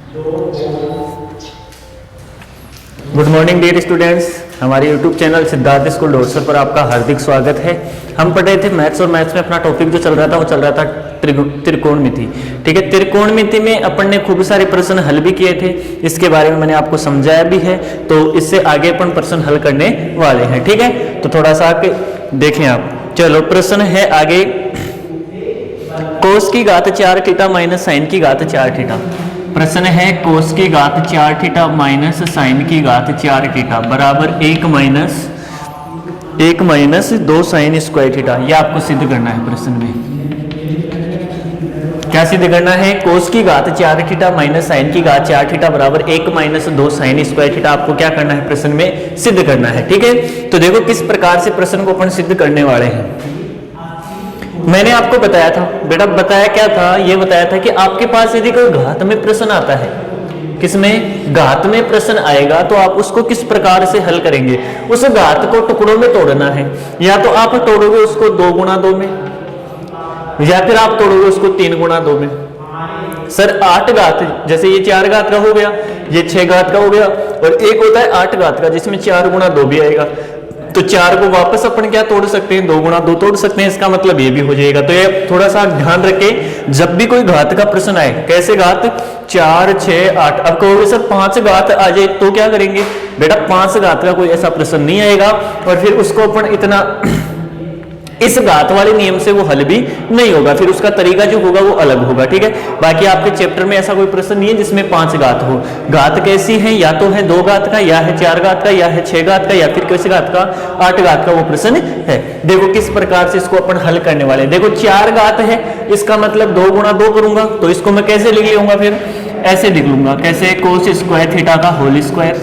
Good morning dear students, हमारे YouTube channel Siddharth school डोरसर पर आपका हार्दिक स्वागत है। हम पढ़ रहे थे मैथ्स और मैथ्स में अपना टॉपिक जो चल रहा था वो चल रहा था त्रिकोणमिति। ठीक है, त्रिकोणमिति में अपन ने खूब सारे प्रश्न हल भी किए थे, इसके बारे में मैंने आपको समझाया भी है, तो इससे आगे अपन प्रश्न हल करने वाले हैं। ठीक है, तो थोड़ा सा देखें आप। चलो प्रश्न है आगे, कोस की घात 4 थीटा माइनस साइन की घात 4 थीटा। प्रश्न है कोस की घात 4 थीटा माइनस साइन की घात 4 थीटा बराबर 1 माइनस 2 साइन स्क्वायर थीटा। यह आपको सिद्ध करना है प्रश्न में। क्या सिद्ध करना है? कोस की घात 4 थीटा माइनस साइन की घात 4 थीटा बराबर 1 माइनस 2 साइन स्क्वायर थीटा आपको क्या करना है? प्रश्न में सिद्ध करना है। ठीक है, तो देखो किस प्रकार से प्रश्न को अपन सिद्ध करने वाले हैं। मैंने आपको बताया था बेटा, बताया क्या था? ये बताया था कि आपके पास यदि कोई घात में प्रश्न आता है, किसमें? घात में प्रश्न आएगा, तो आप उसको किस प्रकार से हल करेंगे? उस घात को टुकड़ों में तोड़ना है। या तो आप तोड़ोगे उसको 2 गुणा 2 में, या फिर आप तोड़ोगे उसको 3 गुणा 2 में। सर 8 घात, जैसे ये 4 घात का हो गया, ये 6 घात का हो गया, और एक होता है 8 घात का जिसमें 4 गुणा 2 भी आएगा। तो 4 को वापस अपन क्या तोड़ सकते हैं? 2 गुणा 2 तोड़ सकते हैं। इसका मतलब ये भी हो जाएगा। तो ये थोड़ा सा ध्यान रखें, जब भी कोई घात का प्रश्न आए। कैसे घात? 4, 6, 8। अब कहोगे सर 5 घात आ जाए तो क्या करेंगे? बेटा 5 घात का कोई ऐसा प्रश्न नहीं आएगा, और फिर उसको अपन इतना इस घात वाले नियम से वो हल भी नहीं होगा, फिर उसका तरीका जो होगा वो अलग होगा। ठीक है, बाकी आपके चैप्टर में ऐसा कोई प्रश्न नहीं है जिसमें 5 घात हो। घात कैसी है? या तो है 2 घात का, या है 4 घात का, या है 6 घात का, या फिर किस घात का? 8 घात का वो प्रश्न है। देखो किस प्रकार से इसको अपन हल करने वाले हैं। देखो 4 घात है, इसका मतलब 2 गुणा 2 करूंगा, तो इसको मैं कैसे लिख लूंगा? फिर ऐसे लिख लूंगा। कैसे? कोस स्क्वायर थीटा का whole square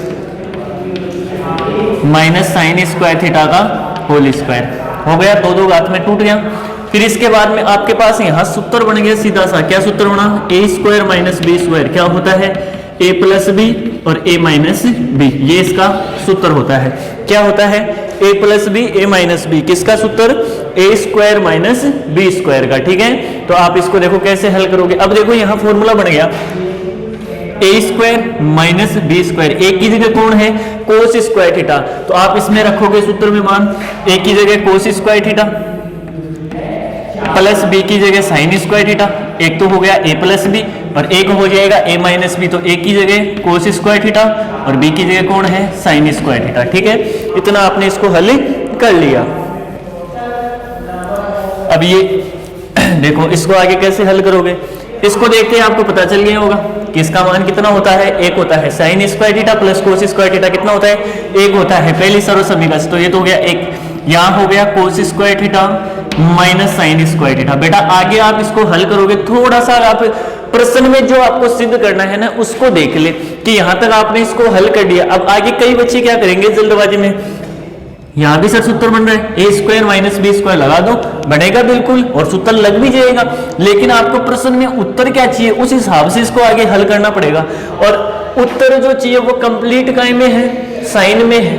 minus sine square theta का होल स्क्वायर हो गया। 2 घात में टूट गया। फिर इसके बाद में आपके पास यहां सूत्र बन गया सीधा सा। क्या सूत्र बना? ए स्क्वायर माइनस बी स्क्वायर क्या होता है? ए प्लस बी और ए माइनस बी, ये इसका सूत्र होता है। क्या होता है? ए प्लस बी ए माइनस बी। किसका सूत्र? ए स्क्वायर माइनस बी स्क्वायर का। ठीक है, तो आप इसको देखो कैसे हल करोगे। अब देखो यहां फॉर्मूला बन गया ए स्क्वायर माइनस बी स्क्वायर। एक की जगह कौन है? कोस स्क्वायर थीटा। तो आप इसमें रखोगे सूत्र में मान, ए की जगह cos square theta plus B की जगह साइन स्क्वायर थीटा। एक तो हो गया ए प्लस बी, और एक हो जाएगा ए माइनस बी। तो ए की जगह कोस स्क्वायर थीटा और बी की जगह कौन है? Sign square theta. ठीक है, इतना आपने इसको हल कर लिया। अब ये देखो इसको आगे कैसे हल करोगे, इसको देखते हैं आपको पता चल गया होगा कि इसका मान कितना होता है? 1 होता है। Sign square theta plus cos square theta कितना होता है? 1 होता है। पहली सर्व समीकरण से तो ये तो हो गया 1। यहाँ हो गया कोस square theta minus sine square theta. बेटा आगे आप इसको हल करोगे, थोड़ा सा आप प्रश्न में जो आपको सिद्ध करना है ना उसको देख ले कि यहां तक आपने इसको हल कर दिया। अब आगे कई बच्चे क्या करेंगे जल्दबाजी में, यहां भी सर सूत्र बन रहा है ए स्क्वायर माइनस बी स्क्वायर लगा दो, बनेगा बिल्कुल, और सूत्र लग भी जाएगा। लेकिन आपको प्रश्न में उत्तर क्या चाहिए, उस हिसाब से इसको आगे हल करना पड़ेगा। और उत्तर जो चाहिए वो कंप्लीट काय में है? साइन में है।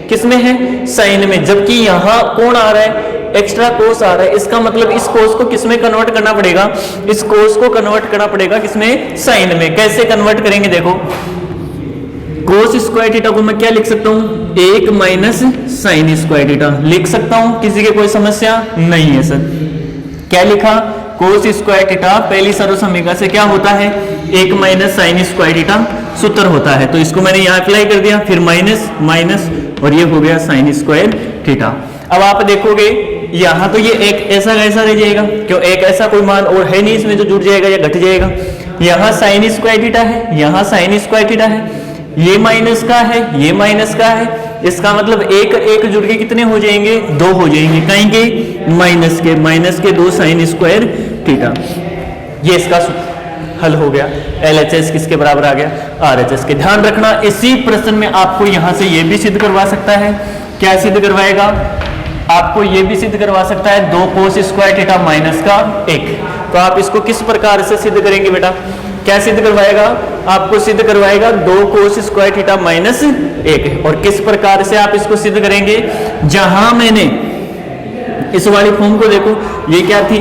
किसमें है? साइन में। जबकि यहाँ कौन आ रहा है? एक्स्ट्रा कोस आ रहा है। इसका मतलब इस कोस को किसमें कन्वर्ट करना पड़ेगा? इस कोस को कन्वर्ट करना पड़ेगा किसमें? साइन में। कैसे कन्वर्ट करेंगे? देखो कोस स्क्वायर थीटा को मैं क्या लिख सकता हूं? 1 माइनस साइन स्क्वायर थीटा लिख सकता हूं। किसी के कोई समस्या नहीं है सर। क्या लिखा? कोस स्क्वायर थीटा पहली सर्व समीकरण से क्या होता है? 1 माइनस साइन स्क्वायर थीटा सूत्र होता है। तो इसको मैंने यहां अप्लाई कर दिया, फिर माइनस माइनस, और ये हो गया साइन स्क्वायर थीटा। अब आप देखोगे यहां तो ये एक ऐसा कैसा रह जाएगा, क्यों? एक ऐसा कोई मान और है नहीं इसमें जो जुड़ जाएगा या घट जाएगा। यहां साइन स्क्वायर थीटा है, यहां साइन स्क्वायर थीटा है, ये माइनस का है, ये माइनस का है। इसका मतलब एक एक जुड़ के कितने हो जाएंगे? 2 हो जाएंगे। कहीं के? माइनस के 2 साइन स्क्वायर थीटा। ये इसका हल हो गया। LHS किसके बराबर आ गया? RHS के। ध्यान रखना इसी प्रश्न में आपको यहां से ये भी सिद्ध करवा सकता है। क्या सिद्ध करवाएगा? आपको ये भी सिद्ध करवा सकता है 2 कोस स्क्वायर थीटा माइनस का 1। तो आप इसको किस प्रकार से सिद्ध करेंगे बेटा? क्या सिद्ध करवाएगा? आपको सिद्ध करवाएगा 2 कोस स्क्वायर थीटा माइनस 1। और किस प्रकार से आप इसको सिद्ध करेंगे? जहां मैंने इस वाली फॉर्म को देखो, ये क्या थी?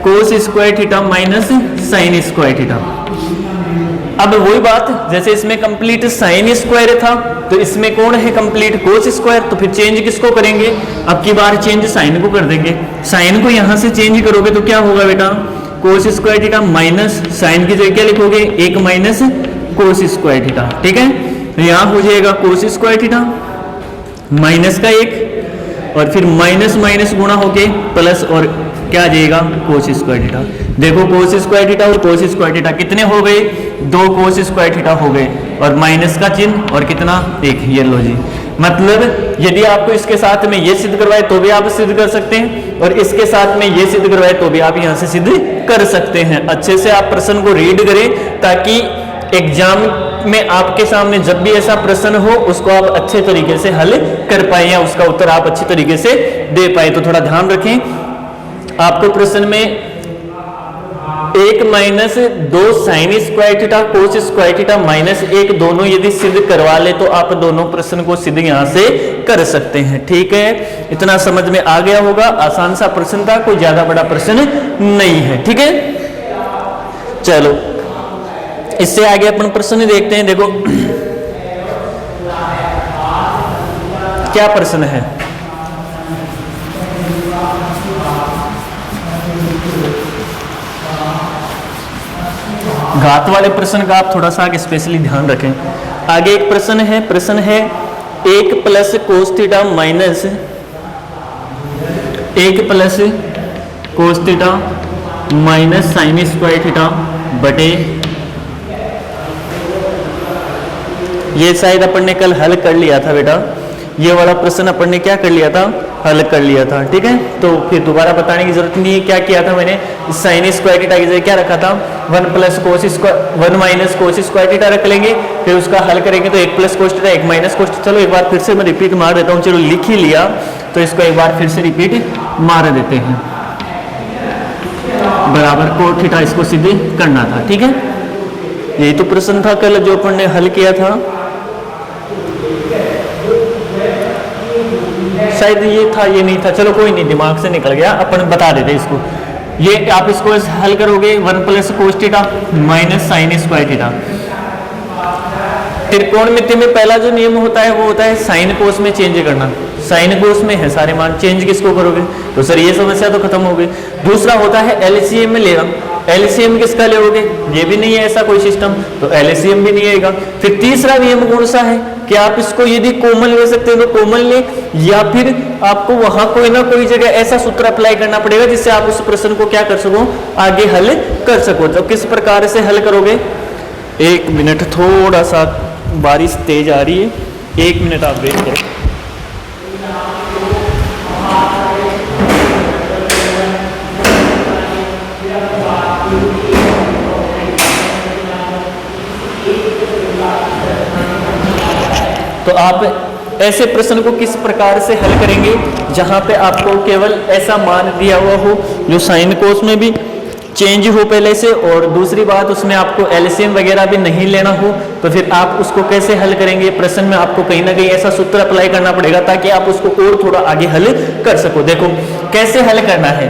कोस square theta minus sine square theta. अब वही बात, जैसे इसमें कंप्लीट साइन स्क्वायर था, तो इसमें कौन है कंप्लीट कोस स्क्वायर, तो फिर चेंज किसको करेंगे, अब की बार चेंज साइन को कर देंगे। साइन को यहां से चेंज करोगे तो क्या होगा बेटा, cos square theta minus sine की जगह क्या लिखोगे, एक माइनस कोस स्क्वायर थीटा, ठीक है। तो यहां हो जाएगा कोस स्क्वायर थीटा माइनस का एक, और फिर माइनस माइनस गुणा होके प्लस, और क्या आ जाएगा कोस स्क्वायर थीटा। देखो कोस स्क्वायर थीटा और कोस स्क्वायर थीटा कितने हो गए, 2 कोस स्क्वायर थीटा हो गए, और माइनस का चिन्ह और कितना एक, ये लो जी। मतलब यदि आपको इसके साथ में ये सिद्ध करवाए तो भी आप सिद्ध कर सकते हैं, और इसके साथ में ये सिद्ध करवाए तो भी आप यहां से सिद्ध कर सकते हैं। अच्छे से आप प्रश्न को रीड करें ताकि एग्जाम में आपके सामने जब भी ऐसा प्रश्न हो उसको आप अच्छे तरीके से हल कर पाए या उसका उत्तर आप अच्छे तरीके से दे पाए। तो थोड़ा ध्यान रखें, आपको प्रश्न में 1 minus 2 sign square theta cos square theta minus 1 दोनों यदि सिद्ध करवा ले तो आप दोनों प्रश्न को सिद्ध यहां से कर सकते हैं, ठीक है। इतना समझ में आ गया होगा, आसान सा प्रश्न था, कोई ज्यादा बड़ा प्रश्न नहीं है, ठीक है। चलो इससे आगे अपन प्रश्न देखते हैं। देखो क्या प्रश्न है, घात वाले प्रश्न का आप थोड़ा सा आगे स्पेशली ध्यान रखें। आगे एक प्रश्न है 1 plus cos theta minus 1 plus cos theta minus sine square theta बटे, ये शायद अपन ने कल हल कर लिया था बेटा, ये वाला प्रश्न अपन ने क्या कर लिया था, हल कर लिया था, ठीक है। तो फिर दोबारा बताने की जरूरत नहीं है। क्या किया था मैंने, साइन स्क्वायर थीटा की जगह क्या रखा था, 1 प्लस कोस स्क्वायर 1 माइनस कोस स्क्वायर थीटा रख लेंगे, फिर उसका हल करेंगे तो 1 प्लस कोस थीटा 1 माइनस कोस। चलो एक बार फिर से मैं रिपीट मार देता हूँ, चलो लिख ही लिया तो इसको एक बार फिर से रिपीट मार देते हैं। बराबर कोस थीटा इसको सिद्ध करना था, ठीक है। यही तो प्रश्न था कल जो अपन ने हल किया था, शायद ये था ये नहीं था, चलो कोई नहीं, दिमाग से निकल गया, अपन बता देते इसको। ये आप इसको हल करोगे 1 plus cos theta minus sine square theta. त्रिकोणमिति में पहला जो नियम होता है वो होता है साइन कोस में चेंज करना। साइन कोस में है सारे मान, चेंज किसको करोगे, तो सर ये समस्या तो खत्म हो गई। दूसरा होता है एलसीएम में लेना, एलसीएम किसका लोगे, ये भी नहीं है ऐसा कोई सिस्टम, तो एलसीएम भी नहीं आएगा। फिर तीसरा नियम कौन सा है कि आप इसको यदि कॉमन ले सकते हो तो कॉमन ले, या फिर आपको वहां कोई ना कोई जगह ऐसा सूत्र अप्लाई करना पड़ेगा जिससे आप उस प्रश्न को क्या कर सको, आगे हल कर सको। तो किस प्रकार से हल करोगे, 1 मिनट, थोड़ा सा बारिश तेज आ रही है, 1 मिनट आप वेट करो। तो आप ऐसे प्रश्न को किस प्रकार से हल करेंगे जहां पे आपको केवल ऐसा मान दिया हुआ हो जो साइन कोस में भी चेंज हो पहले से, और दूसरी बात उसमें आपको एलसीएम वगैरह भी नहीं लेना हो, तो फिर आप उसको कैसे हल करेंगे। प्रश्न में आपको कहीं ना कहीं ऐसा सूत्र अप्लाई करना पड़ेगा ताकि आप उसको और थोड़ा आगे हल कर सको। देखो कैसे हल करना है,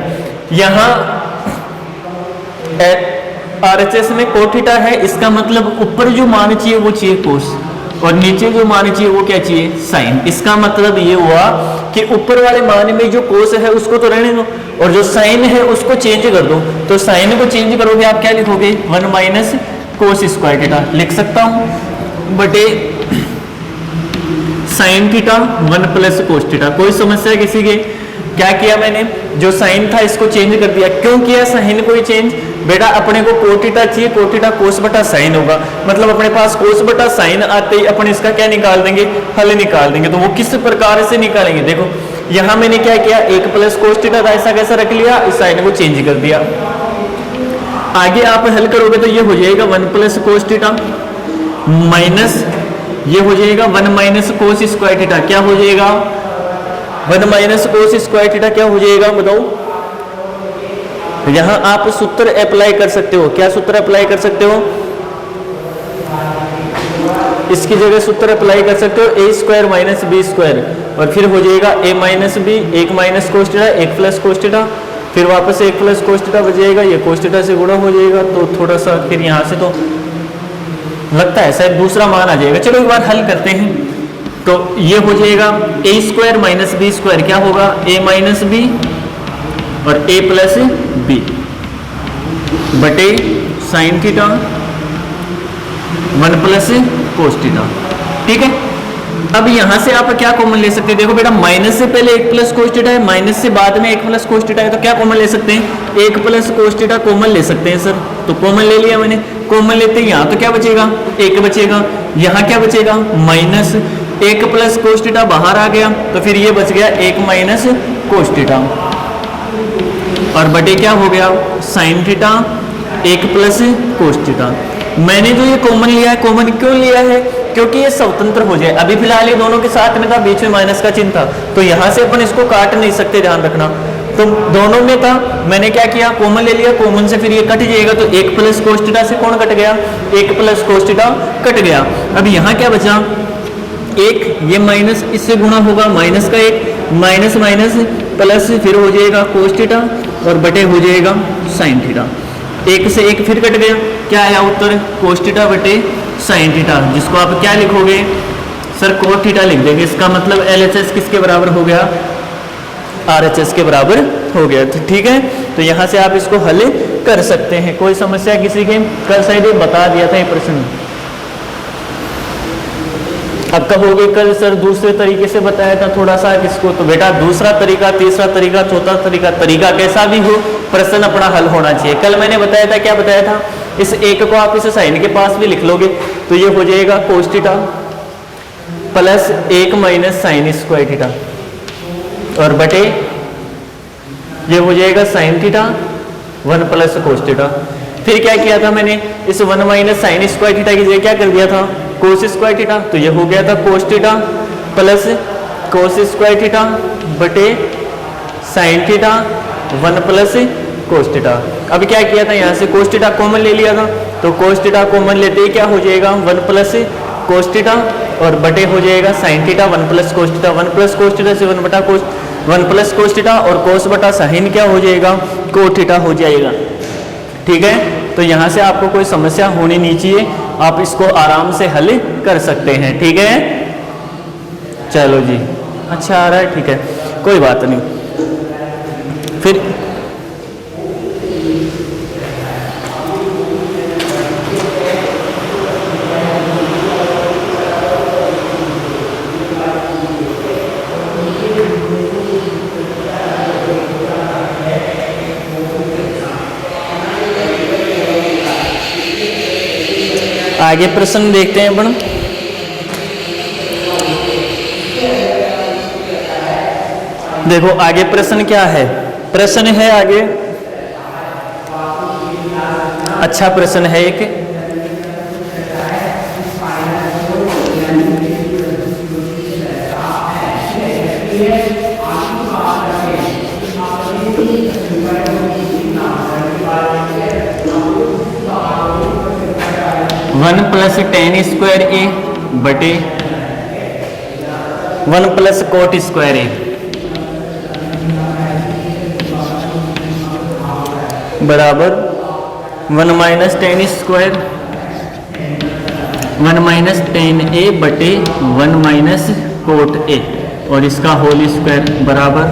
यहाँ आरएचएस में कोस थीटा है, इसका मतलब ऊपर जो मान चाहिए वो चाहिए कोस, और नीचे जो मान चाहिए वो क्या चाहिए, साइन। इसका मतलब ये हुआ कि ऊपर वाले मान में जो कोस है उसको तो रहने दो, और जो साइन है उसको चेंज कर दो। तो साइन को चेंज करोगे आप क्या लिखोगे, 1 माइनस कोस स्क्वायर थीटा लिख सकता हूं, बटे sine theta 1 plus cos theta. कोई समस्या किसी के, क्या किया मैंने, जो साइन था इसको चेंज कर दिया। क्यों किया साइन को ही चेंज, बेटा अपने को कोस थीटा चाहिए, कोस थीटा कोस बटा साइन होगा, मतलब अपने पास कोस बटा साइन आते ही अपन इसका क्या निकाल देंगे, हल निकाल देंगे। तो वो किस प्रकार से निकालेंगे, देखो यहां मैंने क्या किया, 1 प्लस कोस थीटा था ऐसा कैसा रख लिया, इस साइन को चेंज कर दिया। आगे आप हल करोगे तो ये हो जाएगा 1 प्लस कोस थीटा माइनस ये हो जाएगा 1 माइनस कोस स्क्वायर थीटा, क्या हो जाएगा 1 माइनस कोस स्क्वायर थीटा क्या हो जाएगा बताओ। यहां आप सूत्र अप्लाई कर सकते हो, क्या सूत्र अप्लाई कर सकते हो, इसकी जगह सूत्र अप्लाई कर सकते हो A square minus B square, और फिर हो जाएगा A minus B, 1 minus cos theta 1 plus cos theta, फिर वापस 1 प्लस कोस थीटा बच जाएगा, ये कोस थीटा से गुणा हो जाएगा। तो थोड़ा सा फिर यहाँ से तो लगता है शायद दूसरा मान आ जाएगा। चलो एक बार हल करते हैं। तो ये हो जाएगा ए स्क्वायर माइनस बी स्क्वायर, क्या होगा ए माइनस बी और ए प्लस बी बटे sine theta 1 plus cos theta. ठीक है, अब यहां से आप क्या कॉमन ले सकते हैं? देखो बेटा, माइनस से पहले 1 प्लस कोस थीटा है, माइनस से बाद में 1 प्लस कोस थीटा है, तो क्या कॉमन ले सकते हैं? 1 प्लस कोस थीटा कॉमन ले सकते हैं सर। तो कॉमन ले लिया मैंने, कॉमन लेते हैं यहाँ तो क्या बचेगा 1 बचेगा, यहाँ क्या बचेगा माइनस 1 प्लस कोस थीटा बाहर आ गया, तो फिर ये बच गया 1 माइनस कोस थीटा और बटे क्या हो गया sign theta 1 plus cos theta. मैंने जो ये कॉमन लिया है, कॉमन क्यों लिया है? क्योंकि ये स्वतंत्र हो जाए। अभी फिलहाल ये दोनों के साथ में था, बीच में माइनस का चिन्ह था, तो यहां से अपन इसको काट नहीं सकते, ध्यान रखना। तो दोनों में था, मैंने क्या किया कॉमन ले लिया, कॉमन से फिर ये कट जाएगा, तो 1 प्लस कोस थीटा से कौन कट गया 1 प्लस कोस थीटा कट गया। अब यहाँ क्या बचा 1, ये माइनस इससे गुणा होगा माइनस का 1 माइनस माइनस प्लस फिर हो जाएगा कोस थीटा और बटे हो जाएगा साइन थीटा। 1 से 1 फिर कट गया, क्या आया उत्तर कोस थीटा बटे साइन थीटा, जिसको आप क्या लिखोगे सर कोस थीटा लिख देंगे। इसका मतलब LHS किसके बराबर हो गया RHS के बराबर हो गया। तो ठीक है, तो यहाँ से आप इसको हल कर सकते हैं। कोई समस्या किसी के? कल शायद ये बता दिया था ये प्रश्न। अब कहोगे कल सर दूसरे तरीके से बताया था थोड़ा सा किसको, तो बेटा दूसरा तरीका, तीसरा तरीका, चौथा तरीका कैसा भी हो प्रश्न अपना हल होना चाहिए। कल मैंने बताया था, क्या बताया था, इस 1 को आप इस साइन के पास भी लिख लोगे, तो ये हो जाएगा कोस theta plus 1 minus sine square theta और बटे ये हो जाएगा sign theta 1 plus cos theta. फिर क्या किया था मैंने, इस 1 माइनस साइन स्क्वायर थीटा की जगह क्या कर दिया था कोस स्क्वायर थीटा, तो ये हो गया था cos theta plus cos square theta बटे sine theta 1 plus cos theta. अब क्या किया था, यहाँ से कोस थीटा कॉमन ले लिया था, तो कोस थीटा कॉमन लेते ही क्या हो जाएगा 1 प्लस कोस थीटा और बटे हो जाएगा sign theta 1 plus cos theta. 1 plus cos theta से 1 बटा कोस 1 प्लस कोस थीटा और कोस बटा साइन क्या हो जाएगा कोस थीटा हो जाएगा। ठीक है, तो यहाँ से आपको कोई समस्या होनी नहीं चाहिए, आप इसको आराम से हल कर सकते हैं। ठीक है, चलो जी, अच्छा आ रहा है, ठीक है, कोई बात नहीं। फिर आगे प्रश्न देखते हैं अपन। देखो आगे प्रश्न क्या है, प्रश्न है आगे, अच्छा प्रश्न है एक, one plus tan square A बटे 1 प्लस कोट स्क्वायर ए बराबर 1 minus tan square 1 minus tan A बटे 1 माइनस कोट ए और इसका होल स्क्वायर बराबर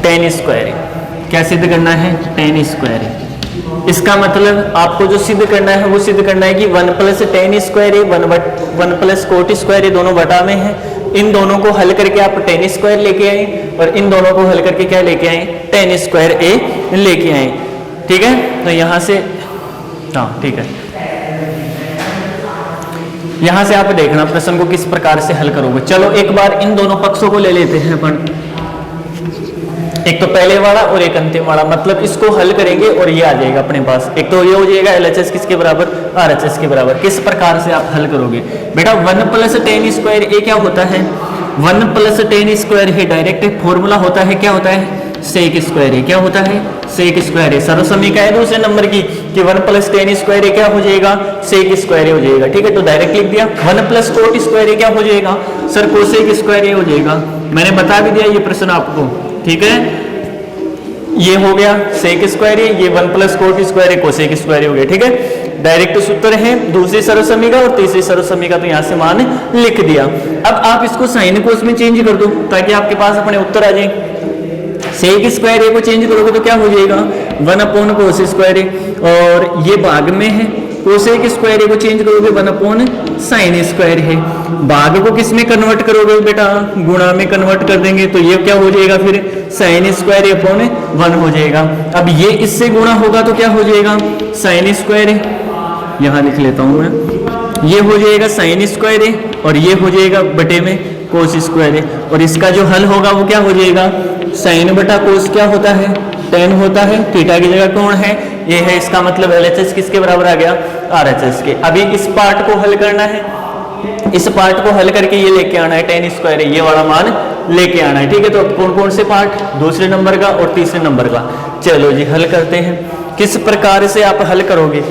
10 स्क्वायर ए। क्या सिद्ध करना है 10 स्क्वायर ए। इसका मतलब आपको जो सिद्ध करना है वो सिद्ध करना है कि 1 प्लस टेन स्क्वायर ए 1 प्लस कोट स्क्वायर ए दोनों बटा में है। इन दोनों को हल करके आप 10 स्क्वायर लेके आए और इन दोनों को हल करके क्या लेके आए 10 स्क्वायर ए लेके आए। ठीक है, तो यहाँ से हाँ ठीक है, यहाँ से आप देखना प्रश्न को किस प्रकार से हल करोगे। चलो एक बार इन दोनों पक्षों को ले लेते हैं अपन, एक तो पहले वाला और एक अंतिम वाला, मतलब इसको हल करेंगे और ये आ जाएगा अपने पास। एक तो ये हो जाएगा LHS किसके बराबर RHS के बराबर। किस प्रकार से आप हल करोगे बेटा, 1 प्लस टेन स्क्वायर ए क्या होता है 1 प्लस टेन स्क्वायर है, डायरेक्ट फॉर्मूला होता है, क्या होता है सेक स्क्वायर है। क्या होता है सेक स्क्वायर है। सर्वसमीका है दूसरे नंबर की कि 1 प्लस टेन स्क्वायर ए क्या हो जाएगा सेक स्क्वायर हो जाएगा। ठीक है, तो डायरेक्ट लिख दिया। 1 प्लस कोट स्क्वायर ए क्या हो जाएगा सर कोसेक स्क्वायर ए हो जाएगा। मैंने बता भी दिया ये प्रश्न आपको। ठीक है, ये हो गया सेक स्क्वायर है, ये 1 प्लस कोट स्क्वायर है, कोसेक स्क्वायर हो गया। ठीक है, डायरेक्ट सूत्र है दूसरी सर्वसमी का और तीसरी सर्वसमी का, तो यहाँ से मान लिख दिया। अब आप इसको साइन कोस में चेंज कर दो ताकि आपके पास अपने उत्तर आ जाए। सेक स्क्वायर ए को चेंज करोगे तो क्या हो जाएगा 1 अपॉन कोस स्क्वायर ए, और ये भाग में है, कोसेक स्क्वायर ए को चेंज करोगे 1 अपॉन साइन स्क्वायर है। भाग को किस में कन्वर्ट करोगे बेटा, गुणा में कन्वर्ट कर देंगे, तो ये क्या हो जाएगा फिर साइन स्क्वायर ए अपॉन 1 हो जाएगा। अब ये इससे गुणा होगा तो क्या हो जाएगा साइन स्क्वायर ए, यहाँ लिख लेता हूं मैं, ये हो जाएगा साइन स्क्वायर ए और ये हो जाएगा बटे में कोस स्क्वायर ए, और इसका जो हल होगा वो क्या हो जाएगा साइन बटा कोस क्या होता है tan होता है, थीटा की जगह कौन है ये है, इसका मतलब LHS किसके बराबर आ गया RHS के। अभी इस पार्ट को हल करना है, इस पार्ट को हल करके ये लेके आना है tan स्क्वायर ये वाला मान लेके आना है। ठीक है, तो कौन कौन से पार्ट, दूसरे नंबर का और तीसरे नंबर का। चलो जी हल करते हैं। किस प्रकार से आप हल करोगे,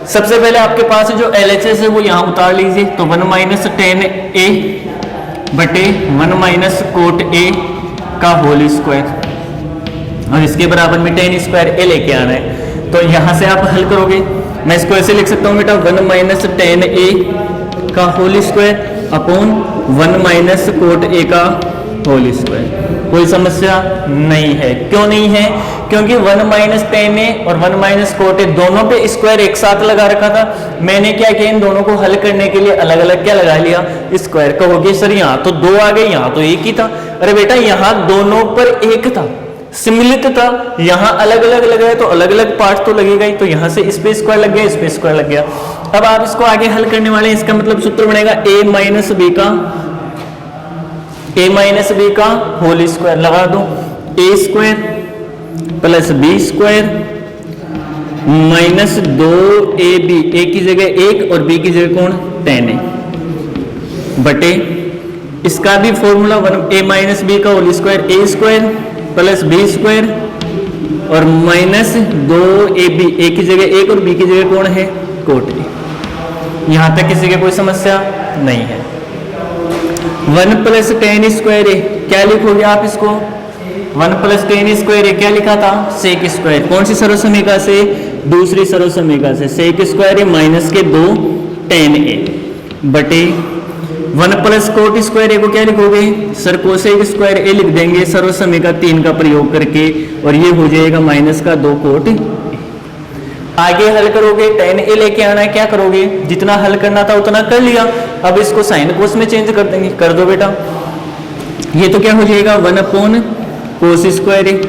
सबसे पहले आपके पास जो LHS है वो यहाँ उतार लीजिए, तो 1 माइनस tan a बटे 1 माइनस कोट a का होल स्क्वायर, और इसके बराबर में tan स्क्वायर a लेके आना है। तो यहाँ से आप हल करोगे, मैं इसको ऐसे लिख सकता हूँ बेटा 1 माइनस tan a का whole square upon 1 minus cot a का होल स्क्वायर। कोई समस्या नहीं है, क्यों नहीं है, क्योंकि 1 माइनस tan a और 1 माइनस कोट a दोनों पे स्क्वायर एक साथ लगा रखा था। मैंने क्या किया, इन दोनों को हल करने के लिए अलग अलग क्या लगा लिया स्क्वायर। कहोगे सर यहाँ तो 2 आ गए, यहाँ तो 1 ही था। अरे बेटा यहाँ दोनों पर 1 था, सम्मिलित था, यहाँ अलग अलग लगा है तो अलग अलग पार्ट तो लगेगा ही, तो यहाँ से इस पे स्क्वायर लग गया, इस पे स्क्वायर लग गया। अब आप इसको आगे हल करने वाले हैं, इसका मतलब सूत्र बनेगा a माइनस b का होल स्क्वायर, लगा दो a square plus b square minus 2ab, a की जगह 1 और b की जगह कौन tan a बटे, इसका भी फॉर्मूला a माइनस b का whole square a square plus b square और माइनस 2ab, a की जगह 1 और b की जगह कौन है कोट a। यहां तक किसी की कोई समस्या नहीं है। 1 प्लस tan स्क्वायर a क्या लिखोगे आप इसको, 1 प्लस tan स्क्वायर a क्या लिखा था सेक स्क्वायर, कौन सी सर्वसमीका से, दूसरी सर्वसमीका से, सेक स्क्वायर a माइनस के 2 tan a बटे 1 प्लस कोट स्क्वायर ए को क्या लिखोगे सर कोसेक स्क्वायर ए लिख देंगे सर्वसमीका 3 का प्रयोग करके, और ये हो जाएगा माइनस का 2 कोट। आगे हल करोगे tan ए लेके आना है, क्या करोगे जितना हल करना था उतना कर लिया, अब इसको साइन कोस में चेंज कर देंगे, कर दो बेटा। ये तो क्या हो जाएगा 1 अपॉन कोस स्क्वायर ए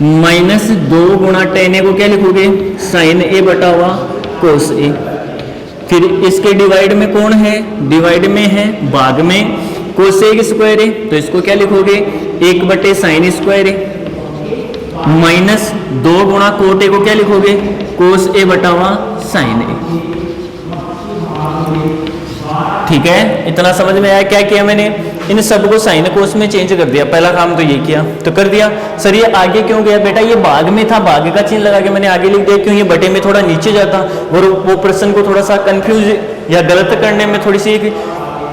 माइनस 2 गुणा tan ए को क्या लिखोगे साइन ए बटा हुआ कोस ए, फिर इसके डिवाइड में कौन है, डिवाइड में है भाग में कोसेक स्क्वायर है, तो इसको क्या लिखोगे 1 बटे साइन स्क्वायर है माइनस 2 गुणा कोट ए को क्या लिखोगे कोस ए बटा हुआ साइन ए। ठीक है, इतना समझ में आया। क्या किया मैंने, इन सब को साइन कोस में चेंज कर दिया, पहला काम तो ये किया, तो कर दिया। सर ये आगे क्यों गया बेटा, ये भाग में था, भाग का चिन्ह लगा के मैंने आगे लिख दिया, क्यों ये बटे में थोड़ा नीचे जाता और वो प्रश्न को थोड़ा सा कंफ्यूज या गलत करने में थोड़ी सी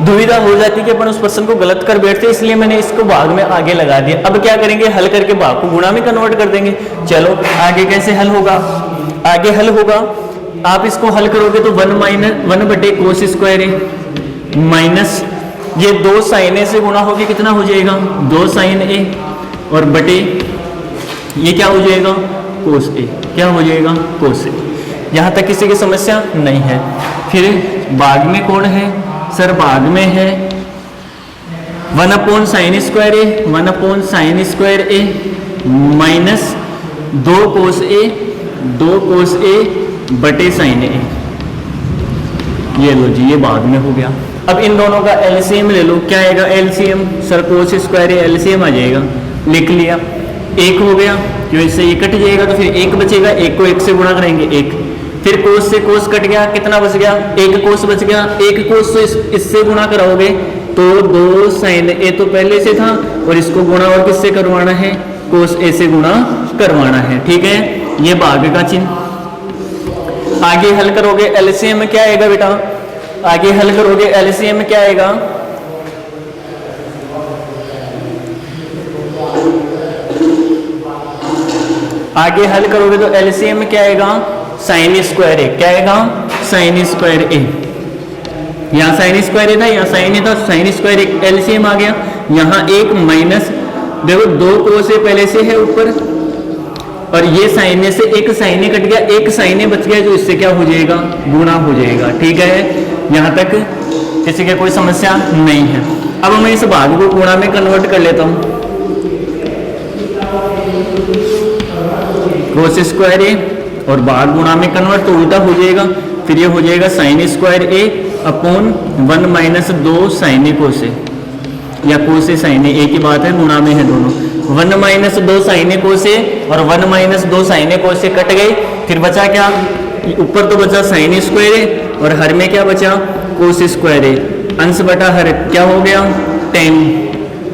दुविधा हो जाती कि अपन उस प्रश्न को गलत कर बैठते, इसलिए मैंने इसको भाग में आगे लगा दिया। अब क्या करेंगे, हल करके भाग को गुणा में कन्वर्ट कर देंगे। चलो आगे कैसे हल होगा, आगे हल होगा आप इसको हल करोगे तो 1 बटे कोस स्क्वायर ए माइनस ये 2 साइन ए से गुणा होगी, कितना हो जाएगा 2 साइन ए और बटे ये क्या हो जाएगा कोस ए, क्या हो जाएगा कोस ए। यहाँ तक किसी की समस्या नहीं है। फिर भाग में कौन है सर, भाग में है 1 अपॉन साइन स्क्वायर ए, 1 अपॉन साइन स्क्वायर ए माइनस 2 कोस ए बटे साइन ए। ये लो जी, ये भाग में हो गया। अब इन दोनों का एलसीएम ले लो, क्या आएगा LCM sir cos square A LCM आ जाएगा, लिख लिया 1 हो गया, क्यों इससे ये कट जाएगा तो फिर 1 बचेगा, 1 को 1 से गुणा करेंगे 1, फिर कोस से कोस कट गया, कितना बच गया 1 कोस बच गया, 1 कोस से इससे गुणा कराओगे तो 2 साइन ए तो पहले से था और इसको गुणा और किससे करवाना है कोस ए से गुणा करवाना है। ठीक है, ये भाग का चिन्ह। आगे हल करोगे एलसीएम में क्या आएगा बेटा, आगे हल करोगे एलसीएम में क्या आएगा, आगे हल करोगे तो एलसीएम में क्या आएगा, साइन स्क्वायर ए, क्या आएगा, साइन स्क्वायर ए। यहाँ साइन स्क्वायर ए था, यहाँ साइन ए था, साइन स्क्वायर ए एलसीएम आ गया। यहाँ एक माइनस, देखो 2 कोस ए पहले से है ऊपर, और ये साइन ए से एक साइन ए कट गया, एक साइन ए बच गया, जो इससे क्या हो जाएगा, गुणा हो जाएगा। ठीक है, यहाँ तक किसी के कोई समस्या नहीं है। अब मैं इस भाग को गुणा में कन्वर्ट कर लेता हूँ, कोस स्क्वायर ए, और भाग गुणा में कन्वर्ट तो उल्टा हो जाएगा, फिर ये हो जाएगा साइन स्क्वायर ए अपॉन 1 माइनस 2 साइन ए कोस ए, या कोस ए साइन ए, एक ही बात है, गुणा में है दोनों। 1 माइनस 2 साइन ए कोस ए और 1 माइनस 2 साइन ए कोस ए कट गए, फिर बचा क्या, ऊपर तो बचा साइन स्क्वायर ए और हर में क्या बचा, कोस स्क्वायर ए, अंश बटा हर क्या हो गया, 10,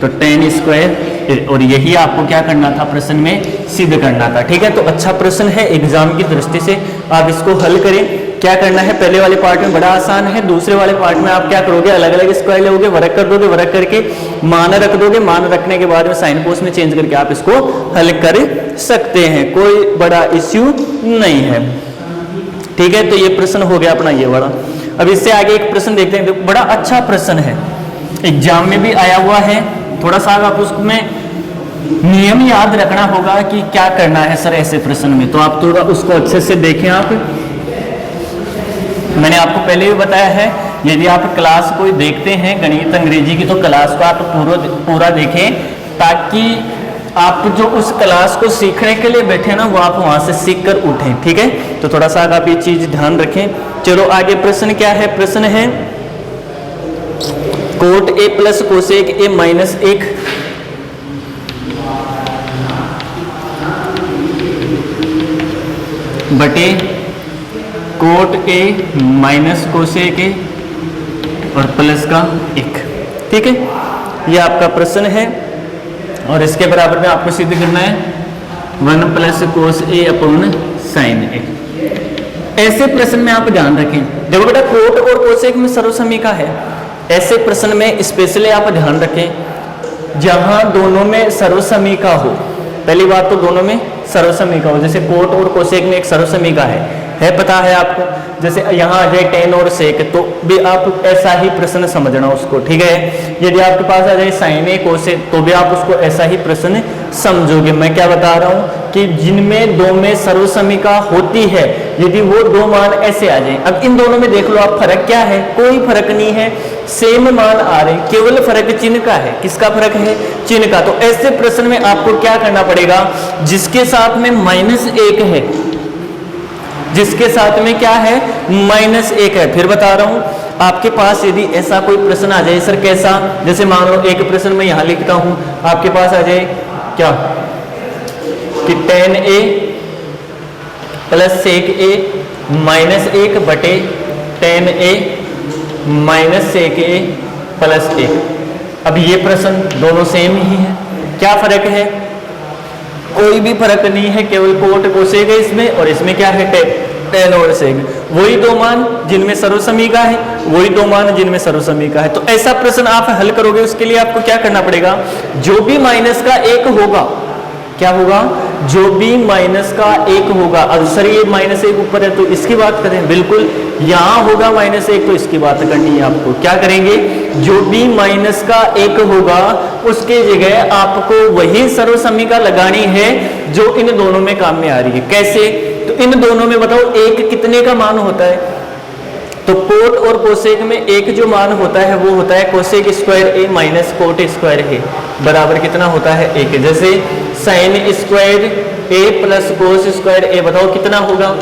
तो 10 स्क्वायर। और यही आपको क्या करना था, प्रश्न में सिद्ध करना था। ठीक है, तो अच्छा प्रश्न है, एग्जाम की दृष्टि से आप इसको हल करें। क्या करना है, पहले वाले पार्ट में बड़ा आसान है, दूसरे वाले पार्ट में आप क्या करोगे, अलग अलग स्क्वायर लोगे, वर्ग कर दोगे, वर्ग करके मान रख दोगे, मान रखने के बाद में साइन कोस में चेंज करके आप इसको हल कर सकते हैं, कोई बड़ा इश्यू नहीं है। ठीक है, तो ये प्रश्न हो गया अपना ये वाला। अब इससे आगे एक प्रश्न देखते हैं, बड़ा अच्छा प्रश्न है, एग्जाम में भी आया हुआ है। थोड़ा सा आप उसमें नियम याद रखना होगा कि क्या करना है सर ऐसे प्रश्न में, तो आप थोड़ा उसको अच्छे से देखें। आप, मैंने आपको पहले भी बताया है, यदि आप क्लास कोई देखते हैं गणित अंग्रेजी की, तो क्लास को आप पूरा देखें, ताकि आप जो उस क्लास को सीखने के लिए बैठे ना, वो आप वहां से सीख कर उठें। ठीक है, तो थोड़ा सा आप ये चीज ध्यान रखें। चलो आगे प्रश्न क्या है, प्रश्न है cot A plus cosec A minus 1 बटे कोट ए माइनस कोसेक ए और प्लस का 1। ठीक है, ये आपका प्रश्न है, और इसके बराबर में आपको सिद्ध करना है 1 प्लस कोस ए अपॉन साइन ए। ऐसे प्रश्न में आप ध्यान रखें, देखो बेटा कोट और कोसेक में सर्वसमीका है, ऐसे प्रश्न में स्पेशली आप ध्यान रखें जहां दोनों में सर्वसमीका हो। पहली बात तो दोनों में सर्वसमीका हो, जैसे कोट और कोसेक में एक सर्वसमीका है पता है आपको, जैसे यहाँ आ जाए टेन और सेक, तो भी आप ऐसा ही प्रश्न समझना उसको। ठीक है, यदि आपके पास आ जाए साइन ए कोसे, तो भी आप उसको ऐसा ही प्रश्न समझोगे। मैं क्या बता रहा हूँ कि जिनमें दो में सर्वसमीका होती है, यदि वो दो मान ऐसे आ जाए, अब इन दोनों में देख लो आप, फर्क क्या है, कोई फर्क नहीं है, सेम मान आ रहे, केवल फर्क चिन्ह का है। किसका फर्क है, चिन्ह का। तो ऐसे प्रश्न में आपको क्या करना पड़ेगा, जिसके साथ में -1 है, जिसके साथ में क्या है -1 है, फिर बता रहा हूं, आपके पास यदि ऐसा कोई प्रश्न आ जाए, सर कैसा, जैसे मान लो एक प्रश्न मैं यहां लिखता हूं, आपके पास आ जाए क्या कि tan a plus sec a -1 बटे tan a minus sec a plus 1। अब ये प्रश्न दोनों सेम ही है, क्या फर्क है, कोई भी फर्क नहीं है, केवल कोट कोसेक है इसमें, और इसमें क्या है tan और sec, वही दो मान जिनमें सर्वसमीका है, वही दो मान जिनमें सर्वसमीका है। तो ऐसा प्रश्न आप हल करोगे, उसके लिए आपको क्या करना पड़ेगा, जो भी -1 होगा, क्या होगा, जो भी -1 होगा। अब सर ये -1 ऊपर है तो इसकी बात करें, बिल्कुल यहां होगा -1 तो इसकी बात करनी है आपको। क्या करेंगे, जो भी -1 होगा उसके जगह आपको वही सर्वसमीका लगानी है जो इन दोनों में काम में आ रही है। कैसे, तो इन दोनों में बताओ 1 कितने का मान होता है, तो कोट और कोसेक में 1 जो मान होता है वो होता है cosec square A minus cot square A, बराबर कितना होता है 1। जैसे साइन स्क्वायर ए प्लस कोस स्क्वायर ए, बताओ कितना होगा,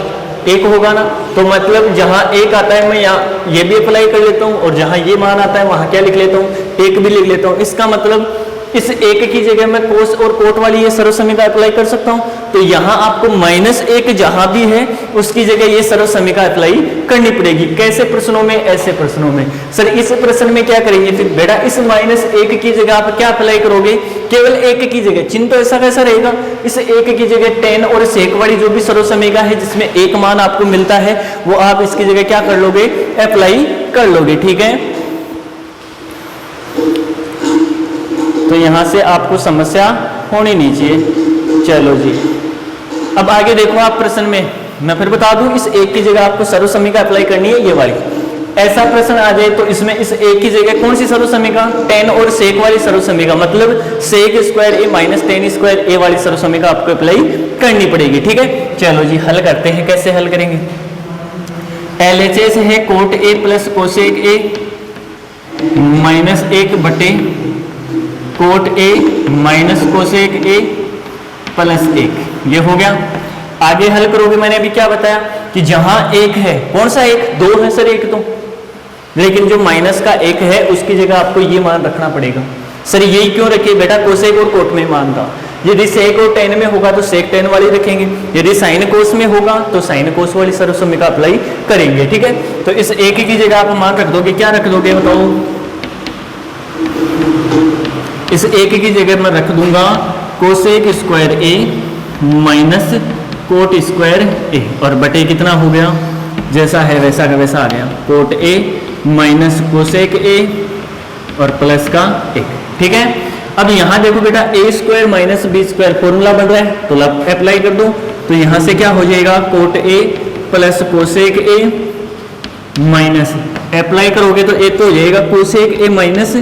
1 होगा ना। तो मतलब जहां 1 आता है मैं यहाँ ये भी अप्लाई कर लेता हूँ, और जहां ये मान आता है वहां क्या लिख लेता हूँ, 1 भी लिख लेता हूँ। इसका मतलब इस 1 की जगह मैं कोस और कोट वाली ये सर्वसमीका अप्लाई कर सकता हूँ। तो यहाँ आपको -1 जहां भी है उसकी जगह ये सर्वसमीका अप्लाई करनी पड़ेगी। कैसे प्रश्नों में, ऐसे प्रश्नों में। सर इस प्रश्न में क्या करेंगे, फिर बेटा इस -1 की जगह आप क्या अप्लाई करोगे, केवल 1 की जगह, चिन्ह तो ऐसा कैसा रहेगा, इस 1 की जगह tan और sec वाली जो भी सर्वसमीका है जिसमें 1 मान आपको मिलता है, वो आप इसकी जगह क्या कर लोगे, अप्लाई कर लोगे। ठीक है, तो यहां से आपको समस्या होनी नहीं चाहिए। चलो जी, अब आगे देखो आप प्रश्न में, मैं फिर बता दूं, इस एक की जगह आपको सर्वसमीका अप्लाई करनी है, ये वाली। ऐसा प्रश्न आ जाए तो इसमें इस एक की जगह कौन सी सर्वसमीका, tan और sec वाली सर्वसमीका, मतलब sec स्क्वायर ए माइनस tan स्क्वायर ए वाली सर्वसमीका आपको अप्लाई करनी पड़ेगी। ठीक है, चलो जी हल करते हैं। कैसे हल करेंगे? LHS है cot A plus cosec A minus 1 बटे cot A minus cosec A plus 1, ये हो गया। आगे हल करोगे, मैंने अभी क्या बताया कि जहां एक है, कौन सा एक, 2 है सर एक तो, लेकिन जो माइनस का एक है उसकी जगह आपको ये मान रखना पड़ेगा। सर यही क्यों रखिए बेटा, कोसेक और कोट में मान था। यदि सेक और tan में होगा तो सेक tan वाली रखेंगे, यदि साइन कोस में होगा तो साइन कोस वाली सर्वसमीका अप्लाई करेंगे। ठीक है, तो इस एक की जगह आप मान रख दोगे, क्या रख दोगे बताओ? इस एक की जगह मैं रख दूंगा कोसेक स्क्वायर ए माइनस कोट स्क्वायर ए, और बटे कितना हो गया, जैसा है वैसा का वैसा आ गया, कोट ए माइनस कोसेक ए और प्लस का 1। ठीक है, अब यहां देखो बेटा A square minus B square formula बढ़ रहा है, तो अप्लाई कर दो। तो यहां से क्या हो जाएगा, cot A plus cosec A minus, apply करोगे तो एक तो हो जाएगा cosec A minus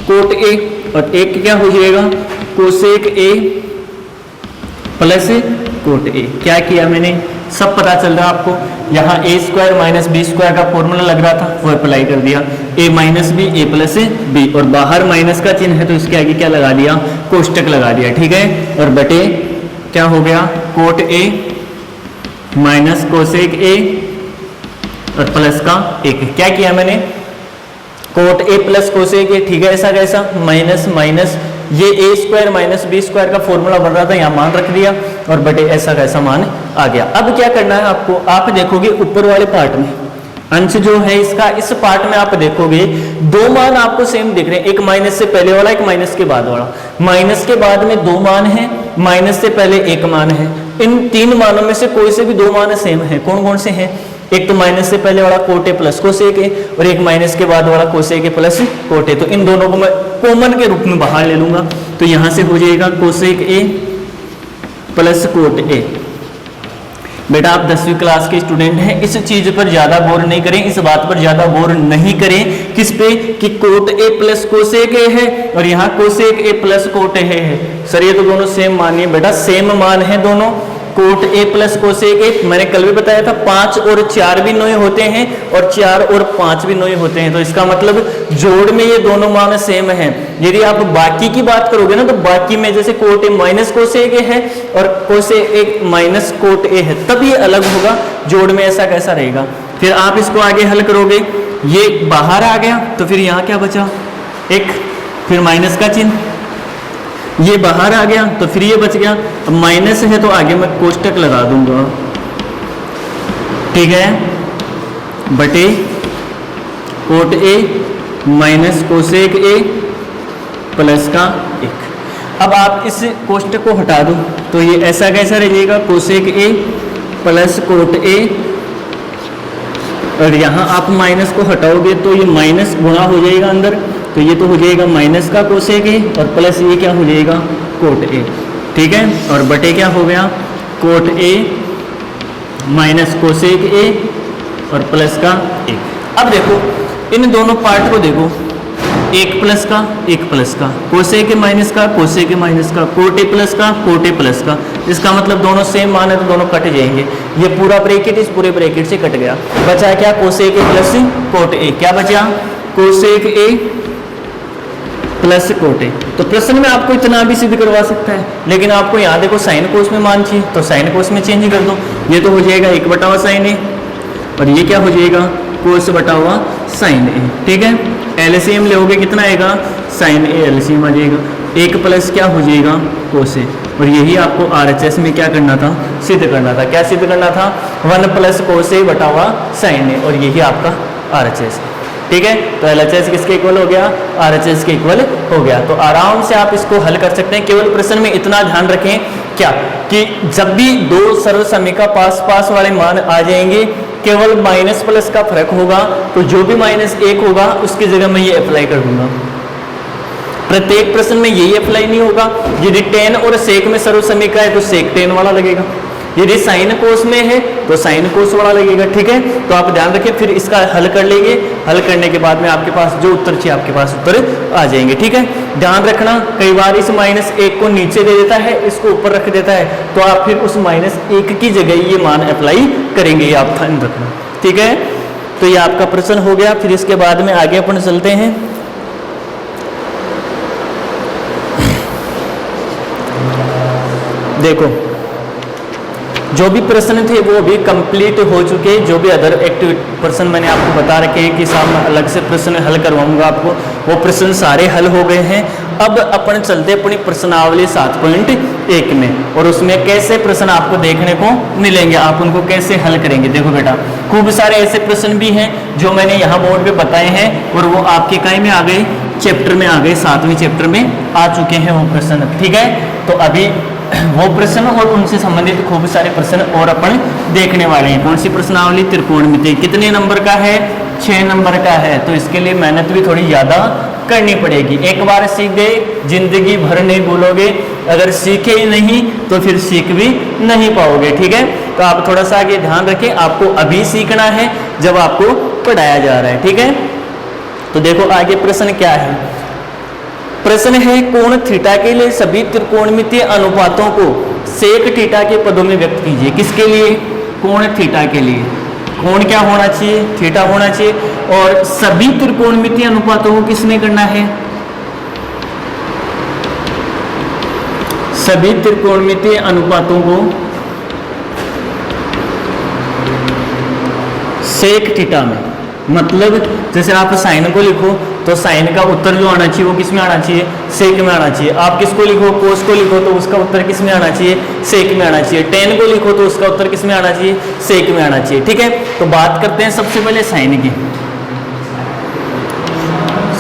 cot A, और एक क्या हो जाएगा cosec A plus cot A. क्या किया मैंने, सब पता चल रहा है आपको। यहाँ ए स्क्वायर माइनस बी स्क्वायर का फॉर्मूला लग रहा था, वो अप्लाई कर दिया, ए माइनस बी ए प्लस बी, और बाहर माइनस का चिन्ह है तो इसके आगे क्या लगा दिया, कोष्टक लगा दिया। ठीक है, और बटे क्या हो गया, कोट ए माइनस कोसेक ए और प्लस का 1। क्या किया मैंने, कोट ए प्लस कोसेक ए, ठीक है, ऐसा कैसा, माइनस माइनस, ये ए स्क्वायर माइनस बी स्क्वायर का फॉर्मूला बन रहा था, यहाँ मान रख दिया, और बटे ऐसा कैसा मान आ गया। अब क्या करना है आपको, आप देखोगे ऊपर वाले पार्ट में अंश जो है इसका, इस पार्ट में आप देखोगे 2 मान आपको सेम दिख रहे हैं, एक माइनस से पहले वाला, एक माइनस के बाद वाला। माइनस के बाद में 2 मान है, माइनस से पहले 1 मान है। इन 3 मानों में से कोई से भी 2 मान सेम है, कौन कौन से हैं, एक तो माइनस से पहले वाला कोट ए प्लस कोसेक ए, और एक माइनस के बाद वाला cosec A plus cot A. तो इन दोनों को मैं कॉमन के रूप में बाहर ले लूंगा, तो यहां से हो जाएगा cosec A plus cot A. बेटा आप 10वीं क्लास के स्टूडेंट हैं, इस चीज पर ज्यादा गौर नहीं करें, इस बात पर ज्यादा गौर नहीं करें, किस पे, कि कोट ए प्लस कोसेक ए है और यहाँ cosec A plus cot A है। सर ये तो दोनों सेम मान है बेटा, सेम मान है दोनों, कोट ए प्लस कोसेक ए। मैंने कल भी बताया था 5 और 4 भी नोए होते हैं और 4 और 5 भी नोए होते हैं, तो इसका मतलब जोड़ में ये दोनों मान सेम हैं। यदि आप बाकी की बात करोगे ना, तो बाकी में जैसे कोट ए माइनस कोसेक ए है और cosec A minus cot A है, तब ये अलग होगा, जोड़ में ऐसा कैसा रहेगा। फिर आप इसको आगे हल करोगे, ये बाहर आ गया तो फिर यहाँ क्या बचा, एक, फिर माइनस का चिन्ह, ये बाहर आ गया तो फिर ये बच गया। अब माइनस है तो आगे मैं कोष्टक लगा दूंगा, ठीक है, बटे cot A minus cosec A plus का 1। अब आप इस कोष्टक को हटा दो तो ये ऐसा कैसा रह जाएगा, cosec A plus cot A, और यहाँ आप माइनस को हटाओगे तो ये माइनस गुणा हो जाएगा अंदर, तो ये तो हो जाएगा माइनस का कोसेक ए और प्लस ये क्या हो जाएगा, कोट ए। ठीक है, और बटे क्या हो गया, कोट ए माइनस कोसेक ए और प्लस का 1। अब देखो इन दोनों पार्ट को देखो, 1 प्लस का 1 प्लस का, कोसेक ए माइनस का कोसेक ए माइनस का, कोट ए प्लस का कोट ए प्लस का। इसका मतलब दोनों सेम मान है तो दोनों कट जाएंगे। ये पूरा ब्रैकेट इस पूरे ब्रैकेट से कट गया, बचा क्या, cosec A plus cot A. क्या बचा, cosec A plus cot A. तो प्रश्न में आपको इतना भी सिद्ध करवा सकता है, लेकिन आपको यहाँ देखो साइन कोस में मान चाहिए तो साइन कोस में चेंज कर दो। ये तो हो जाएगा 1 बटा हुआ साइन ए, और ये क्या हो जाएगा, कोस बटा हुआ साइन ए। ठीक है, एलसीएम लोगे कितना आएगा, साइन ए एलसीएम आ जाएगा, 1 प्लस क्या हो जाएगा, कोस ए। और यही आपको आरएचएस में क्या करना था, सिद्ध करना था। क्या सिद्ध करना था, 1 प्लस कोस ए बटा हुआ साइन ए, और यही आपका आरएचएस है। ठीक है, तो एलएचएस किसके इक्वल हो गया, आरएचएस के इक्वल हो गया। तो आराम से आप इसको हल कर सकते हैं। केवल प्रश्न में इतना ध्यान रखें क्या, कि जब भी 2 सर्वसमीका पास पास वाले मान आ जाएंगे, केवल माइनस प्लस का फर्क होगा, तो जो भी -1 होगा उसकी जगह मैं ये अप्लाई कर दूंगा। प्रत्येक प्रश्न में यही अप्लाई नहीं होगा। यदि tan और sec में सर्वसमीका है तो sec tan वाला लगेगा, यदि साइन कोस में है तो साइन कोस वाला लगेगा, ठीक है। तो आप ध्यान रखिए, फिर इसका हल कर लेंगे, हल करने के बाद में आपके पास जो उत्तर चाहिए आपके पास उत्तर आ जाएंगे, ठीक है। ध्यान रखना, कई बार इस -1 को नीचे दे देता है, इसको ऊपर रख देता है, तो आप फिर उस -1 की जगह ये मान अप्लाई करेंगे, ये आप ध्यान रखना, ठीक है। तो ये आपका प्रश्न हो गया। फिर इसके बाद में आगे अपन चलते हैं। देखो, जो भी प्रश्न थे वो भी कंप्लीट हो चुके, जो भी अदर एक्टिव प्रश्न मैंने आपको बता रखे हैं कि सामने अलग से प्रश्न हल करवाऊंगा आपको, वो प्रश्न सारे हल हो गए हैं। अब अपन चलते अपनी प्रश्नावली 7.1 में, और उसमें कैसे प्रश्न आपको देखने को मिलेंगे, आप उनको कैसे हल करेंगे। देखो बेटा, खूब सारे ऐसे प्रश्न भी हैं जो मैंने यहाँ बोर्ड पे बताए हैं, और वो आपके काय में आ गए, चैप्टर में आ गए, 7वें चैप्टर में आ चुके हैं वो प्रश्न, ठीक है। तो अभी वो प्रश्न और उनसे संबंधित खूब सारे प्रश्न और अपन देखने वाले हैं। कौन सी प्रश्नावली? त्रिकोणमिति। कितने नंबर का है? 6 नंबर का है। तो इसके लिए मेहनत भी थोड़ी ज़्यादा करनी पड़ेगी। एक बार सीख गए जिंदगी भर नहीं भूलोगे, अगर सीखे ही नहीं तो फिर सीख भी नहीं पाओगे, ठीक है। तो आप थोड़ा सा आगे ध्यान रखें, आपको अभी सीखना है जब आपको पढ़ाया जा रहा है, ठीक है। तो देखो आगे प्रश्न क्या है। प्रश्न है, कोण थीटा के लिए सभी त्रिकोणमितीय अनुपातों को सेक थीटा के पदों में व्यक्त कीजिए। किसके लिए? कोण थीटा के लिए। कोण क्या होना चाहिए? थीटा होना चाहिए। और सभी त्रिकोणमितीय अनुपातों को किसमें करना है? सभी त्रिकोणमितीय अनुपातों को सेक थीटा में, मतलब जैसे आप साइन को लिखो तो साइन का उत्तर जो आना चाहिए वो किस में आना चाहिए? सेक में आना चाहिए। आप किसको लिखो? कोस को लिखो तो उसका उत्तर किस में आना चाहिए? सेक में आना चाहिए। टेन को लिखो तो उसका उत्तर किस में आना चाहिए? सेक में आना चाहिए, ठीक है। तो बात करते हैं सबसे पहले साइन की।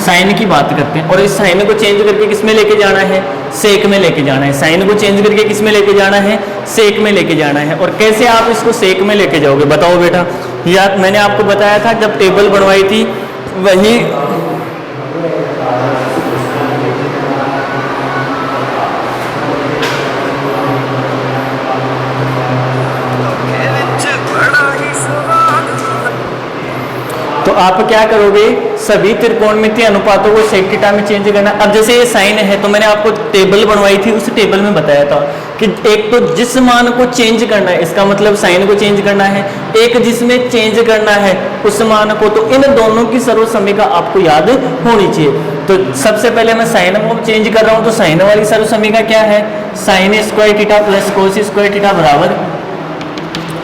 साइन की बात करते हैं, और इस साइन को चेंज करके किस में लेके जाना है? सेक में लेके जाना है। साइन को चेंज करके किस में लेके जाना है? सेक में लेके जाना है। और कैसे आप इसको सेक में लेके जाओगे बताओ बेटा? या मैंने आपको बताया था जब टेबल बनवाई थी वही तो आप क्या करोगे? सभी त्रिकोणमितीय अनुपातों को सेक थीटा में चेंज करना। अब जैसे ये साइन है तो मैंने आपको टेबल बनवाई थी, उस टेबल में बताया था कि एक तो जिस मान को चेंज करना है, इसका मतलब साइन को चेंज करना है, एक जिसमें चेंज करना है उस मान को, तो इन दोनों की सर्वसमीका आपको याद होनी चाहिए। तो सबसे पहले मैं साइन को चेंज कर रहा हूँ, तो साइन वाली सर्वसमीका क्या है? Sign square theta plus cos square theta बराबर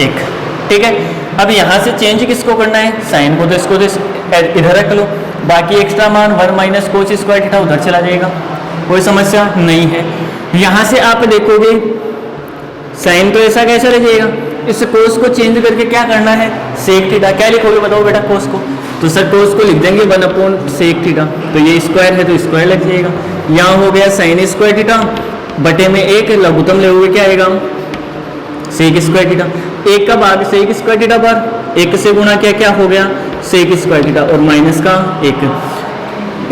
1, ठीक है। अब यहाँ से चेंज किसको करना है? साइन को, तो इसको तो इधर रख लो, बाकी एक्स्ट्रा मान 1 माइनस कोस स्क्वायर थीटा उधर चला जाएगा, कोई समस्या नहीं है। यहाँ से आप देखोगे साइन तो ऐसा कैसे रह जाएगा, इस कोस को चेंज करके क्या करना है? Sec theta. क्या लिखोगे बताओ बेटा कोस को? तो सर कोस को लिख देंगे 1/सेक थीटा, तो ये स्क्वायर है तो स्क्वायर लग जाएगा। यहाँ हो गया साइन स्क्वायर थीटा बटे में 1, लघुत्तम लेोगे क्या आएगा? सेक स्क्वायर थीटा। 1 का भाग सेक स्क्वायर थीटा पर 1 से गुणा किया, क्या हो गया? सेक स्क्वायर थीटा, और माइनस का 1।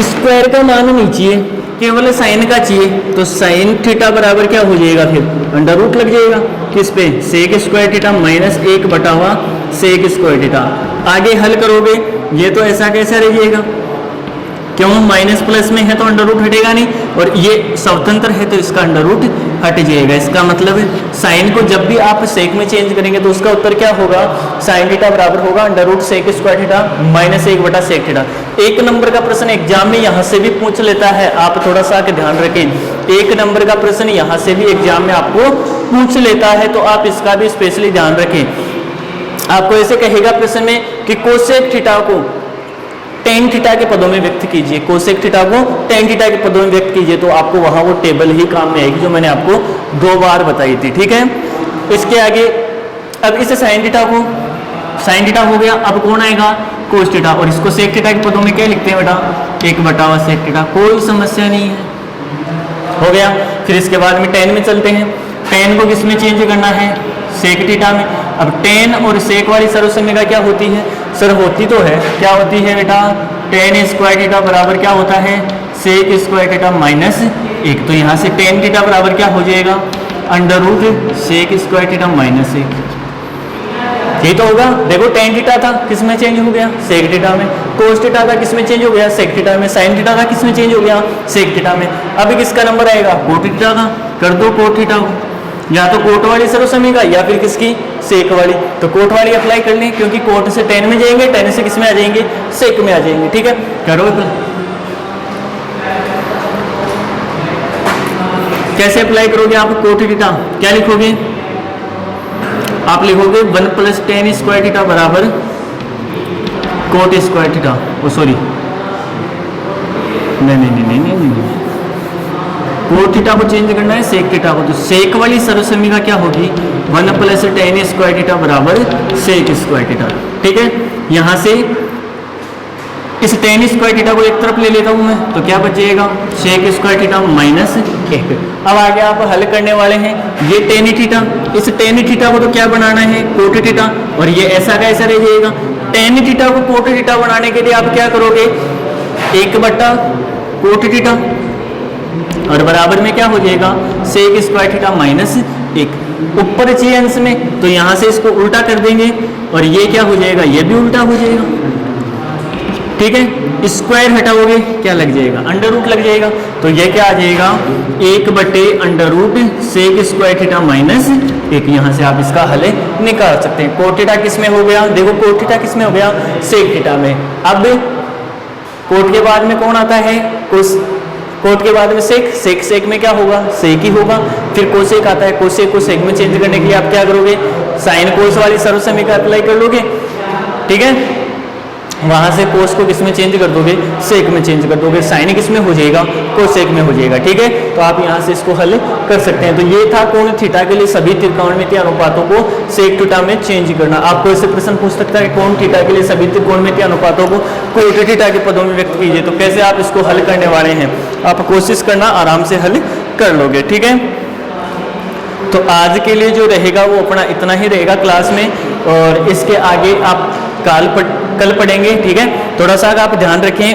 स्क्वायर का मान नहीं चाहिए, केवल साइन का चाहिए, तो साइन थीटा बराबर क्या हो जाएगा? फिर अंडर रूट लग जाएगा किस पे? सेक स्क्वायर थीटा माइनस 1 बटा हुआ सेक स्क्वायर थीटा। आगे हल करोगे ये तो ऐसा कैसा रह जाएगा? क्यों? माइनस प्लस में है तो अंडर रूट हटेगा नहीं, और ये स्वतंत्र है तो इसका अंडर रूट हट जाएगा। इसका मतलब साइन को जब भी आप सेक में चेंज करेंगे तो उसका उत्तर क्या होगा? साइन थीटा बराबर होगा under root sec square theta minus 1 बटा सेक थीटा। 1 नंबर का प्रश्न एग्जाम में यहाँ से भी पूछ लेता है, आप थोड़ा सा ध्यान रखें। 1 नंबर का प्रश्न यहाँ से भी एग्जाम में आपको पूछ लेता है, तो आप इसका भी स्पेशली ध्यान रखें। आपको ऐसे कहेगा प्रश्न में कि कोसेक थीटा को टेन थीटा के पदों में व्यक्त कीजिए, कोसेक थीटा को टेन थीटा के पदों में व्यक्त कीजिए, तो आपको वहां वो टेबल ही काम में आएगी जो मैंने आपको 2 बार बताई थी, ठीक है। इसके आगे अब इस साइन थीटा को, साइन थीटा हो गया, अब कौन आएगा? कोस थीटा, और इसको सेक थीटा के पदों में क्या लिखते हैं बेटा? 1/सेक थीटा। कोई समस्या नहीं है, हो गया। फिर इसके बाद में टेन में चलते हैं। टेन को किस में चेंज करना है? सेक थीटा में। अब टेन और सेक वाली सर्वसमीका क्या होती है? सर होती तो है, क्या होती है बेटा? टेन स्क्वायर थीटा बराबर क्या होता है? Sec square theta minus 1। तो यहाँ से टेन थीटा बराबर क्या हो जाएगा? Under root sec square theta minus 1, ये तो होगा। देखो टेन थीटा था किस में चेंज हो गया, सेक थीटा में। कोस थीटा था किस में चेंज हो गया, सेक थीटा में। साइन थीटा था किस में चेंज हो गया, सेक थीटा में। अभी किसका नंबर आएगा, कोट थीटा का। कर दो कोट थीटा को, या तो कोट वाली सर्वसमी का या फिर किसकी, सेक वाली। तो कोट वाली अप्लाई कर लें, क्योंकि कोट से टेन में जाएंगे, टेन से किस में आ जाएंगे, सेक में आ जाएंगे। ठीक है, करो कैसे अप्लाई करोगे आप कोट थीटा, क्या लिखोगे आप, लिखोगे 1 + tan स्क्वायर थीटा बराबर कोट स्क्वायर थीटा। ओ सॉरी, नहीं, कोट थीटा को चेंज करना है सेक थीटा को। तो सेक वाली सर्वसमी का क्या होगी, 1 + tan स्क्वायर थीटा बराबर सेक स्क्वायर थीटा। ठीक है, यहाँ से इस tan स्क्वायर थीटा को एक तरफ ले लेता हूँ मैं, तो क्या बचेगा, सेक स्क्वायर थीटा माइनस 1। अब आगे आप हल करने वाले हैं ये tan थीटा, इस tan थीटा को तो क्या बनाना है, कोट थीटा, और ये ऐसा का ऐसा रह जाएगा। tan थीटा को कोट थीटा बनाने के लिए आप क्या करोगे, 1 कोट थीटा और बराबर में क्या हो जाएगा, सेक स्क्वायर थीटा माइनस 1। ऊपर चाहिए अंश में, तो यहाँ से इसको उल्टा कर देंगे और ये क्या हो जाएगा, ये भी उल्टा हो जाएगा। ठीक है, स्क्वायर हटाओगे क्या लग जाएगा, अंडर रूट लग जाएगा। तो ये क्या आ जाएगा, 1/√, सेक स्क्वायर थीटा माइनस 1। यहाँ से आप इसका हल निकाल सकते हैं। कोट थीटा किस में हो गया, देखो कोट थीटा किस में हो गया, सेक थीटा में। अब कोट के बाद में कौन आता है, कोस। कोट के बाद में सेक, सेक में क्या होगा, सेक ही होगा। फिर कोसेक आता है, कोसेक को सेक में चेंज करने के लिए आप क्या करोगे, साइन कोस वाली सर्वसमी का अप्लाई कर लोगे। ठीक है, वहां से कोस को किस में चेंज कर दोगे, सेक में चेंज कर दोगे। साइन किस में हो जाएगा, कोसेक में हो जाएगा। ठीक है, तो आप यहां से इसको हल कर सकते हैं। तो ये था कोण थीटा के लिए सभी त्रिकोणमितीय अनुपातों को सेक थीटा में चेंज करना। आपको ऐसे प्रश्न पूछ सकता है, कोण थीटा के लिए सभी त्रिकोणमितीय अनुपातों को कोट थीटा के पदों में व्यक्त कीजिए। तो कैसे आप इसको हल करने वाले हैं, आप कोशिश करना, आराम से हल कर लोगे। ठीक है, तो आज के लिए जो रहेगा वो अपना इतना ही रहेगा क्लास में, और इसके आगे आप कल पढ़ेंगे। ठीक है, थोड़ा सा आप ध्यान रखें,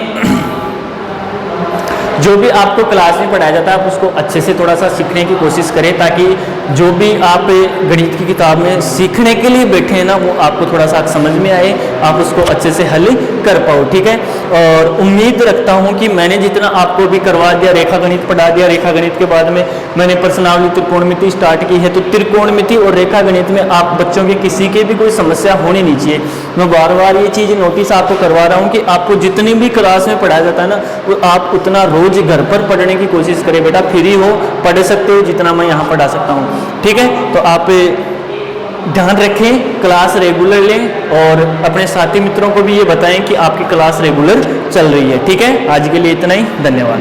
जो भी आपको क्लास में पढ़ाया जाता है आप उसको अच्छे से थोड़ा सा सीखने की कोशिश करें, ताकि जो भी आप गणित की किताब में सीखने के लिए बैठे हैं ना, वो आपको थोड़ा सा समझ में आए, आप उसको अच्छे से हल कर पाओ। ठीक है, और उम्मीद रखता हूँ कि मैंने जितना आपको भी करवा दिया, रेखा गणित पढ़ा दिया, रेखा गणित के बाद में मैंने प्रश्नावली त्रिकोणमिति स्टार्ट की है। तो त्रिकोणमिति और रेखा गणित में आप बच्चों की किसी की भी कोई समस्या होनी नहीं चाहिए। मैं बार बार ये चीज़ नोटिस आपको करवा रहा हूँ कि आपको जितनी भी क्लास में पढ़ाया जाता है ना, वो आप उतना रोज घर पर पढ़ने की कोशिश करें। बेटा फ्री हो, पढ़ सकते हो जितना मैं यहाँ पढ़ा सकता हूँ। ठीक है, तो आप ध्यान रखें, क्लास रेगुलर लें, और अपने साथी मित्रों को भी ये बताएं कि आपकी क्लास रेगुलर चल रही है। ठीक है, आज के लिए इतना ही, धन्यवाद।